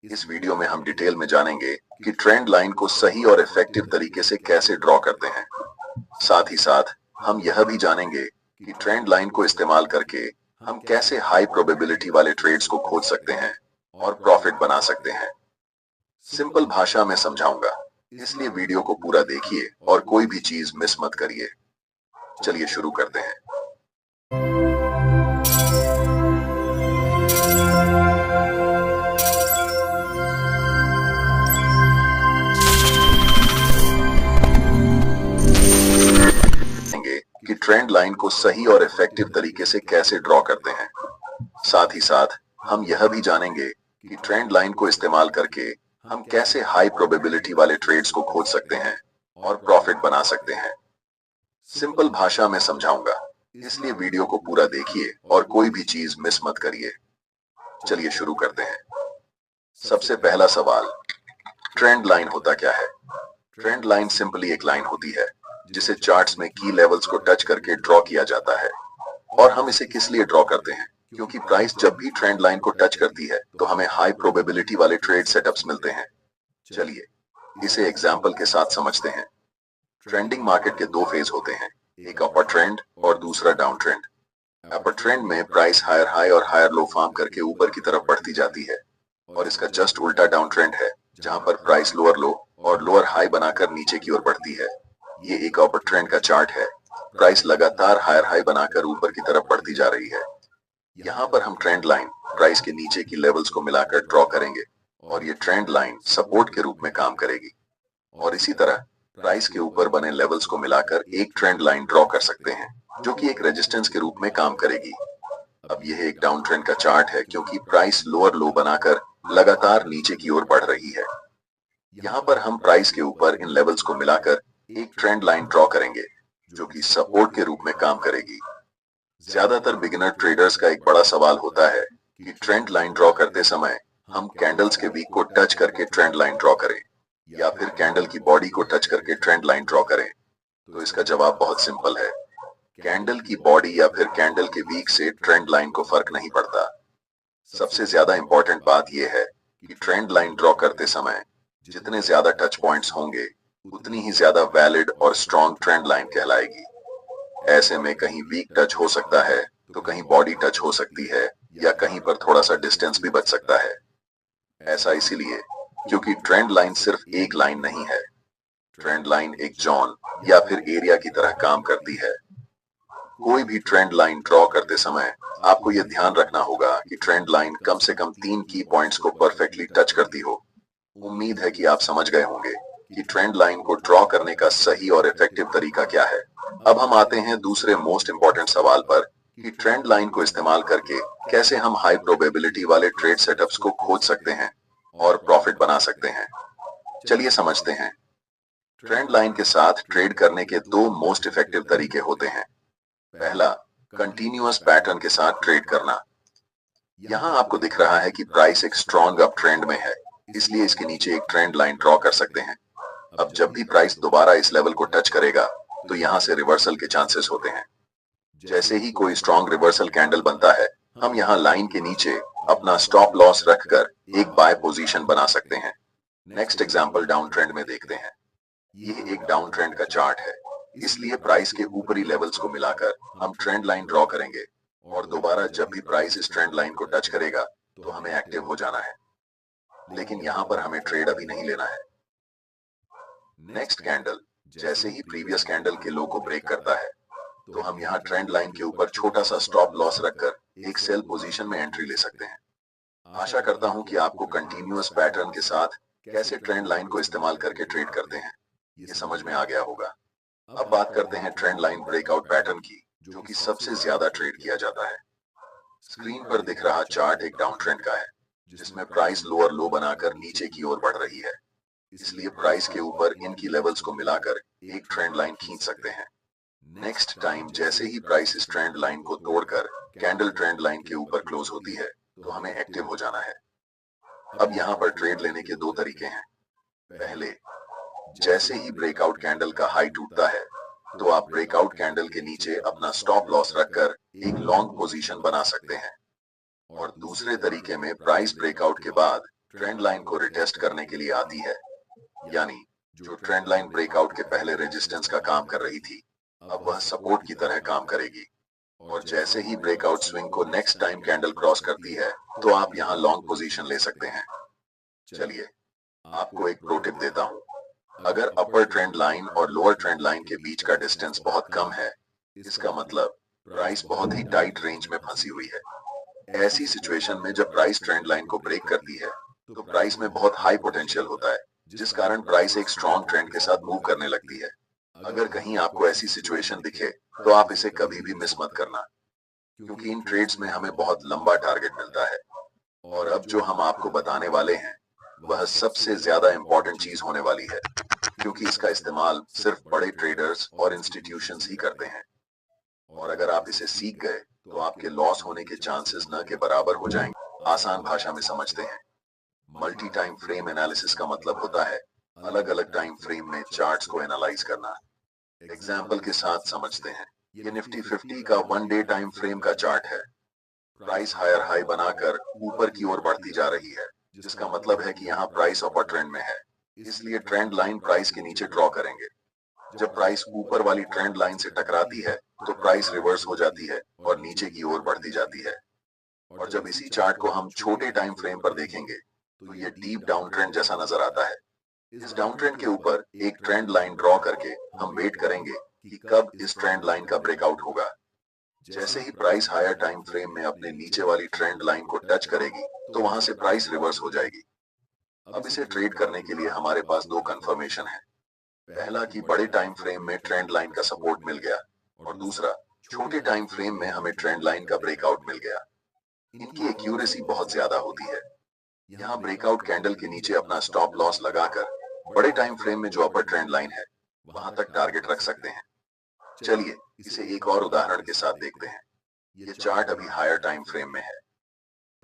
इस वीडियो में हम डिटेल में जानेंगे कि ट्रेंड लाइन को सही और इफेक्टिव तरीके से कैसे ड्रॉ करते हैं। साथ ही साथ हम यह भी जानेंगे कि ट्रेंड लाइन को इस्तेमाल करके हम कैसे हाई प्रोबेबिलिटी वाले ट्रेड्स को खोज सकते हैं और प्रॉफिट बना सकते हैं। सिंपल भाषा में समझाऊंगा, इसलिए वीडियो को पूरा देखिए और कोई भी चीज मिस मत करिए। चलिए शुरू करते हैं। कि ट्रेंड लाइन को सही और इफेक्टिव तरीके से कैसे ड्रॉ करते हैं। साथ ही साथ हम यह भी जानेंगे कि ट्रेंड लाइन को इस्तेमाल करके हम कैसे हाई प्रोबेबिलिटी वाले ट्रेड्स को खोज सकते हैं और प्रॉफिट बना सकते हैं। सिंपल भाषा में समझाऊंगा, इसलिए वीडियो को पूरा देखिए और कोई भी चीज मिस मत करिए। चलिए शुरू करते हैं। सबसे पहला सवाल, ट्रेंड लाइन होता क्या है? ट्रेंड लाइन सिंपली एक लाइन होती है जिसे चार्ट्स में की लेवल्स को टच करके ड्रॉ किया जाता है। और हम इसे किस लिए ड्रॉ करते हैं? क्योंकि प्राइस जब भी ट्रेंड लाइन को टच करती है तो हमें हाई प्रोबेबिलिटी वाले ट्रेड सेटअप्स मिलते हैं। चलिए इसे एग्जांपल के साथ समझते हैं। ट्रेंडिंग मार्केट के दो फेज होते हैं, एक अपर ट्रेंड और दूसरा डाउन ट्रेंड। अपर ट्रेंड में प्राइस हायर हाई और हायर लो फॉर्म करके ऊपर की तरफ बढ़ती जाती है, और इसका जस्ट उल्टा डाउन ट्रेंड है जहां पर प्राइस लोअर लो और लोअर हाई बनाकर नीचे की ओर बढ़ती है। ये एक अपर ट्रेंड का चार्ट है। प्राइस लगातार हायर हाई बनाकर ऊपर की तरफ बढ़ती जा रही है। यहाँ पर हम ट्रेंड लाइन प्राइस के नीचे की लेवल्स को मिलाकर ड्रॉ करेंगे और ये ट्रेंड लाइन सपोर्ट के रूप में काम करेगी। और इसी तरह प्राइस के ऊपर बने लेवल्स को मिलाकर एक ट्रेंड लाइन ड्रॉ कर सकते हैं जो कि एक रेजिस्टेंस के रूप में काम करेगी। अब यह एक डाउन ट्रेंड का चार्ट है क्योंकि प्राइस लोअर लो बनाकर लगातार नीचे की ओर बढ़ रही है। यहाँ पर हम प्राइस के ऊपर इन लेवल्स को मिलाकर एक ट्रेंड लाइन ड्रॉ करेंगे जो कि सपोर्ट के रूप में काम करेगी। ज्यादातर बिगिनर ट्रेडर्स का एक बड़ा सवाल होता है कि ट्रेंड लाइन ड्रॉ करते समय हम कैंडल्स के वीक को टच करके ट्रेंड लाइन ड्रॉ करें या फिर कैंडल की बॉडी को टच करके ट्रेंड लाइन ड्रॉ करें। तो इसका जवाब बहुत सिंपल है, कैंडल की बॉडी या फिर कैंडल के वीक से ट्रेंड लाइन को फर्क नहीं पड़ता। सबसे ज्यादा इंपॉर्टेंट बात यह है कि ट्रेंड लाइन ड्रॉ करते समय जितने ज्यादा टच पॉइंट्स होंगे उतनी ही ज्यादा वैलिड और स्ट्रॉन्ग ट्रेंड लाइन कहलाएगी। ऐसे में कहीं वीक टच हो सकता है तो कहीं बॉडी टच हो सकती है या कहीं पर थोड़ा सा डिस्टेंस भी बच सकता है। ऐसा इसीलिए क्योंकि ट्रेंड लाइन सिर्फ एक लाइन नहीं है, ट्रेंड लाइन एक जोन या फिर एरिया की तरह काम करती है। कोई भी ट्रेंड लाइन ड्रॉ करते समय आपको यह ध्यान रखना होगा कि ट्रेंड लाइन कम से कम 3 की पॉइंट्स को परफेक्टली टच करती हो। उम्मीद है कि आप समझ गए होंगे कि ट्रेंड लाइन को ड्रॉ करने का सही और इफेक्टिव तरीका क्या है। अब हम आते हैं दूसरे मोस्ट इंपॉर्टेंट सवाल पर कि ट्रेंड लाइन को इस्तेमाल करके कैसे हम हाई प्रोबेबिलिटी वाले ट्रेड सेटअप्स को खोज सकते हैं और प्रॉफिट बना सकते हैं। चलिए समझते हैं। ट्रेंड लाइन के साथ ट्रेड करने के दो मोस्ट इफेक्टिव तरीके होते हैं। पहला, कंटिन्यूअस पैटर्न के साथ ट्रेड करना। यहाँ आपको दिख रहा है कि प्राइस एक स्ट्रॉन्ग अप ट्रेंड में है, इसलिए इसके नीचे एक ट्रेंड लाइन ड्रॉ कर सकते हैं। अब जब भी प्राइस दोबारा इस लेवल को टच करेगा तो यहाँ से रिवर्सल के चांसेस होते हैं। जैसे ही कोई स्ट्रॉन्ग रिवर्सल कैंडल बनता है, हम यहाँ लाइन के नीचे अपना स्टॉप लॉस रखकर एक बाय पोजीशन बना सकते हैं। नेक्स्ट एग्जांपल डाउन ट्रेंड में देखते हैं। ये एक डाउन ट्रेंड का चार्ट है, इसलिए प्राइस के ऊपरी लेवल्स को मिलाकर हम ट्रेंड लाइन ड्रॉ करेंगे और दोबारा जब भी प्राइस इस ट्रेंड लाइन को टच करेगा तो हमें एक्टिव हो जाना है। लेकिन यहाँ पर हमें ट्रेड अभी नहीं लेना है। नेक्स्ट कैंडल जैसे ही प्रीवियस कैंडल के लो को ब्रेक करता है तो हम यहाँ ट्रेंड लाइन के ऊपर छोटा सा स्टॉप लॉस रखकर एक सेल पोजीशन में एंट्री ले सकते हैं। आशा करता हूँ कि आपको कंटिन्यूअस पैटर्न के साथ कैसे ट्रेंड लाइन को इस्तेमाल करके ट्रेड करते हैं ये समझ में आ गया होगा। अब बात करते हैं ट्रेंड लाइन ब्रेकआउट पैटर्न की, जो कि सबसे ज्यादा ट्रेड किया जाता है। स्क्रीन पर दिख रहा चार्ट एक डाउन ट्रेंड का है जिसमें प्राइस लोअर लो बनाकर नीचे की ओर बढ़ रही है, इसलिए प्राइस के ऊपर इनकी लेवल्स को मिलाकर एक ट्रेंड लाइन खींच सकते हैं। नेक्स्ट टाइम जैसे ही प्राइस इस ट्रेंड लाइन को तोड़कर कैंडल ट्रेंड लाइन के ऊपर क्लोज होती है तो हमें एक्टिव हो जाना है। अब यहाँ पर ट्रेड लेने के दो तरीके हैं। पहले, जैसे ही ब्रेकआउट कैंडल का हाई टूटता है तो आप ब्रेकआउट कैंडल के नीचे अपना स्टॉप लॉस रखकर एक लॉन्ग पोजीशन बना सकते हैं। और दूसरे तरीके में प्राइस ब्रेकआउट के बाद ट्रेंड लाइन को रिटेस्ट करने के लिए आती है, यानी जो ट्रेंड लाइन ब्रेकआउट के पहले रेजिस्टेंस का काम कर रही थी, अब वह सपोर्ट की तरह काम करेगी। और जैसे ही ब्रेकआउट स्विंग को नेक्स्ट टाइम कैंडल क्रॉस करती है, तो आप यहाँ लॉन्ग पोजीशन ले सकते हैं। चलिए आपको एक प्रो टिप देता हूँ। अगर अपर ट्रेंड लाइन और लोअर ट्रेंड लाइन के बीच का डिस्टेंस बहुत कम है, इसका मतलब प्राइस बहुत ही टाइट रेंज में फंसी हुई है। ऐसी सिचुएशन में जब प्राइस ट्रेंड लाइन को ब्रेक करती है, तो प्राइस में बहुत हाई पोटेंशियल होता है, जिस कारण प्राइस एक स्ट्रॉन्ग ट्रेंड के साथ मूव करने लगती है। अगर कहीं आपको ऐसी सिचुएशन दिखे, तो आप इसे कभी भी मिस मत करना, क्योंकि इन ट्रेड्स में हमें बहुत लंबा टारगेट मिलता है। और अब जो हम आपको बताने वाले हैं, वह सबसे ज्यादा इंपॉर्टेंट चीज होने वाली है, क्योंकि इसका इस्तेमाल सिर्फ बड़े ट्रेडर्स और इंस्टीट्यूशंस ही करते हैं। और अगर आप इसे सीख गए, तो आपके लॉस होने के चांसेस न के बराबर हो जाएंगे। आसान भाषा में समझते हैं, मल्टी टाइम फ्रेम एनालिसिस का मतलब होता है अलग अलग टाइम फ्रेम में चार्ट्स को एनालाइज करना। एग्जाम्पल के साथ समझते हैं, ये निफ्टी 50 का 1 डे टाइम फ्रेम का चार्ट है। प्राइस हायर हाई बनाकर ऊपर की ओर बढ़ती जा रही है, जिसका मतलब है कि यहाँ प्राइस अपर ट्रेंड में है, इसलिए ट्रेंड लाइन प्राइस के नीचे ड्रॉ करेंगे। जब प्राइस ऊपर वाली ट्रेंड लाइन से टकराती है, तो प्राइस रिवर्स हो जाती है और नीचे की ओर बढ़ती जाती है। और जब इसी चार्ट को हम छोटे टाइम फ्रेम पर देखेंगे, तो ये डीप डाउन ट्रेंड जैसा नजर आता है। इस डाउन ट्रेंड के ऊपर एक ट्रेंड लाइन ड्रॉ करके हम वेट करेंगे कि कब इस ट्रेंड लाइन का ब्रेकआउट होगा। जैसे ही प्राइस हायर टाइम फ्रेम में अपने नीचे वाली ट्रेंड लाइन को टच करेगी, तो वहां से प्राइस रिवर्स हो जाएगी। अब इसे ट्रेड करने के लिए हमारे पास दो कंफर्मेशन है। पहला कि बड़े टाइम फ्रेम में ट्रेंड लाइन का सपोर्ट मिल गया, और दूसरा छोटे टाइम फ्रेम में हमें ट्रेंड लाइन का ब्रेकआउट मिल गया। इनकी एक्यूरेसी बहुत ज्यादा होती है। यहाँ ब्रेकआउट कैंडल के नीचे अपना स्टॉप लॉस लगाकर बड़े टाइम फ्रेम में जो अपर ट्रेंड लाइन है, वहां तक टारगेट रख सकते हैं। चलिए इसे एक और उदाहरण के साथ देखते हैं। ये चार्ट अभी हायर टाइम फ्रेम में है।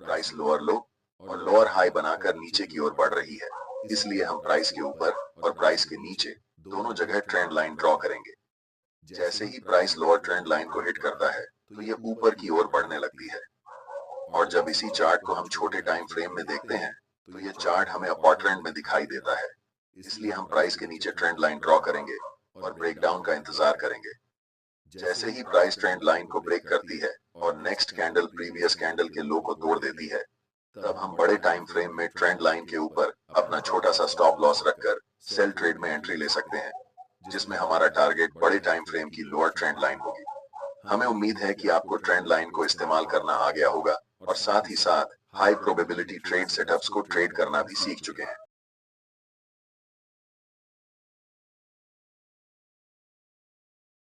प्राइस लोअर लो और लोअर हाई बनाकर नीचे की ओर बढ़ रही है, इसलिए हम प्राइस के ऊपर और प्राइस के नीचे दोनों जगह ट्रेंड लाइन ड्रॉ करेंगे। जैसे ही प्राइस लोअर ट्रेंड लाइन को हिट करता है, तो ये ऊपर की ओर बढ़ने लगती है। और जब इसी चार्ट को हम छोटे टाइम फ्रेम में देखते हैं, तो ये चार्ट हमें अपर ट्रेंड में दिखाई देता है, इसलिए हम प्राइस के नीचे ट्रेंड लाइन ड्रॉ करेंगे और ब्रेकडाउन का इंतजार करेंगे। जैसे ही प्राइस ट्रेंड लाइन को ब्रेक करती है और नेक्स्ट कैंडल प्रीवियस कैंडल के लो को तोड़ देती है, तब हम बड़े टाइम फ्रेम में ट्रेंड लाइन के ऊपर अपना छोटा सा स्टॉप लॉस रखकर सेल ट्रेड में एंट्री ले सकते हैं, जिसमें हमारा टारगेट बड़े टाइम फ्रेम की लोअर ट्रेंड लाइन होगी। हमें उम्मीद है कि आपको ट्रेंड लाइन को इस्तेमाल करना आ गया होगा, और साथ ही साथ हाई प्रोबेबिलिटी ट्रेड सेटअप्स को ट्रेड करना भी सीख चुके हैं।